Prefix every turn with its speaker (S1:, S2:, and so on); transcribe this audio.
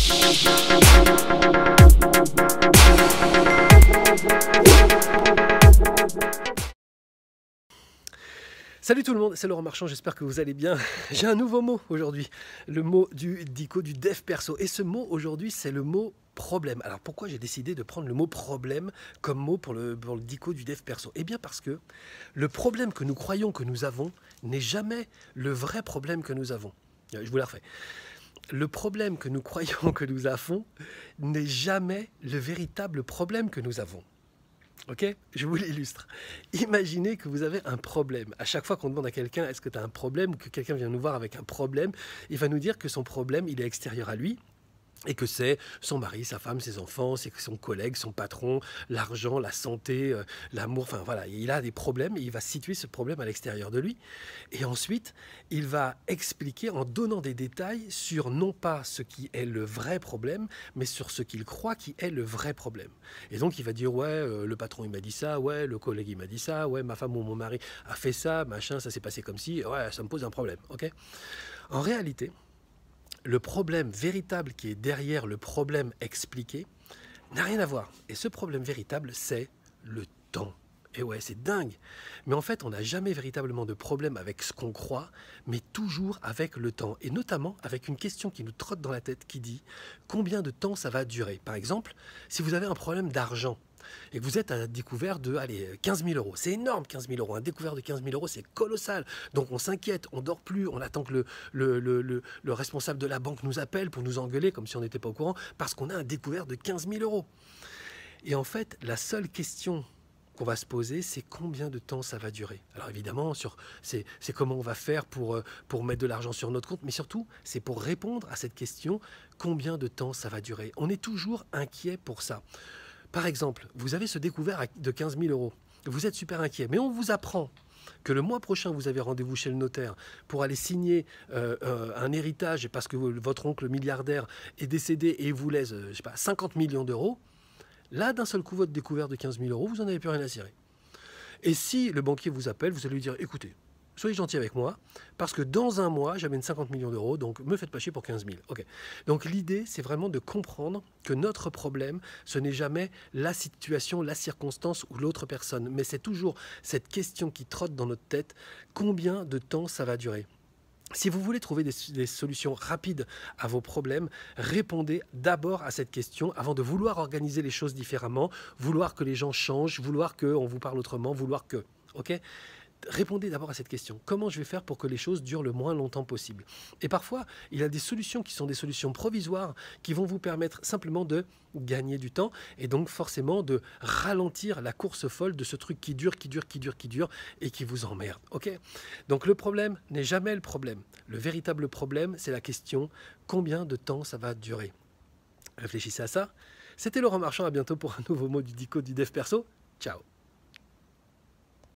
S1: Salut tout le monde, c'est Laurent Marchand, j'espère que vous allez bien. J'ai un nouveau mot aujourd'hui, le mot du dico du dev perso. Et ce mot aujourd'hui, c'est le mot problème. Alors pourquoi j'ai décidé de prendre le mot problème comme mot pour le dico du dev perso? Eh bien parce que le problème que nous croyons que nous avons n'est jamais le vrai problème que nous avons. Je vous la refais. Le problème que nous croyons que nous avons n'est jamais le véritable problème que nous avons. Ok, je vous l'illustre. Imaginez que vous avez un problème. À chaque fois qu'on demande à quelqu'un est-ce que tu as un problème, ou que quelqu'un vient nous voir avec un problème, il va nous dire que son problème, il est extérieur à lui. Et que c'est son mari, sa femme, ses enfants, c'est son collègue, son patron, l'argent, la santé, l'amour, enfin voilà, il a des problèmes et il va situer ce problème à l'extérieur de lui. Et ensuite, il va expliquer en donnant des détails sur non pas ce qui est le vrai problème, mais sur ce qu'il croit qui est le vrai problème. Et donc il va dire ouais, le patron il m'a dit ça, ouais, le collègue il m'a dit ça, ouais, ma femme ou mon mari a fait ça, machin, ça s'est passé comme si, ouais, ça me pose un problème, ok? En réalité, le problème véritable qui est derrière le problème expliqué n'a rien à voir. Et ce problème véritable, c'est le temps. Et ouais, c'est dingue. Mais en fait, on n'a jamais véritablement de problème avec ce qu'on croit, mais toujours avec le temps. Et notamment avec une question qui nous trotte dans la tête qui dit combien de temps ça va durer. Par exemple, si vous avez un problème d'argent, et que vous êtes à la découvert de 15 000 euros. C'est énorme, 15 000 euros. Un découvert de 15 000 euros, c'est colossal. Donc on s'inquiète, on dort plus, on attend que le responsable de la banque nous appelle pour nous engueuler, comme si on n'était pas au courant, parce qu'on a un découvert de 15 000 euros. Et en fait, la seule question qu'on va se poser, c'est combien de temps ça va durer. Alors évidemment, c'est comment on va faire pour mettre de l'argent sur notre compte, mais surtout, c'est pour répondre à cette question, combien de temps ça va durer. On est toujours inquiet pour ça. Par exemple, vous avez ce découvert de 15 000 euros. Vous êtes super inquiet, mais on vous apprend que le mois prochain, vous avez rendez-vous chez le notaire pour aller signer un héritage parce que votre oncle milliardaire est décédé et vous laisse, je sais pas, 50 millions d'euros. Là, d'un seul coup, votre découvert de 15 000 euros, vous n'en avez plus rien à cirer. Et si le banquier vous appelle, vous allez lui dire, écoutez, soyez gentil avec moi, parce que dans un mois, j'amène 50 millions d'euros, donc me faites pas chier pour 15 000. Okay. Donc l'idée, c'est vraiment de comprendre que notre problème, ce n'est jamais la situation, la circonstance ou l'autre personne, mais c'est toujours cette question qui trotte dans notre tête, combien de temps ça va durer ? Si vous voulez trouver des solutions rapides à vos problèmes, répondez d'abord à cette question avant de vouloir organiser les choses différemment, vouloir que les gens changent, vouloir qu'on vous parle autrement, vouloir que... ok ? Répondez d'abord à cette question. Comment je vais faire pour que les choses durent le moins longtemps possible? Et parfois, il y a des solutions qui sont des solutions provisoires qui vont vous permettre simplement de gagner du temps et donc forcément de ralentir la course folle de ce truc qui dure et qui vous emmerde. Ok? Donc le problème n'est jamais le problème. Le véritable problème, c'est la question combien de temps ça va durer? Réfléchissez à ça. C'était Laurent Marchand, à bientôt pour un nouveau mot du dico du dev perso. Ciao.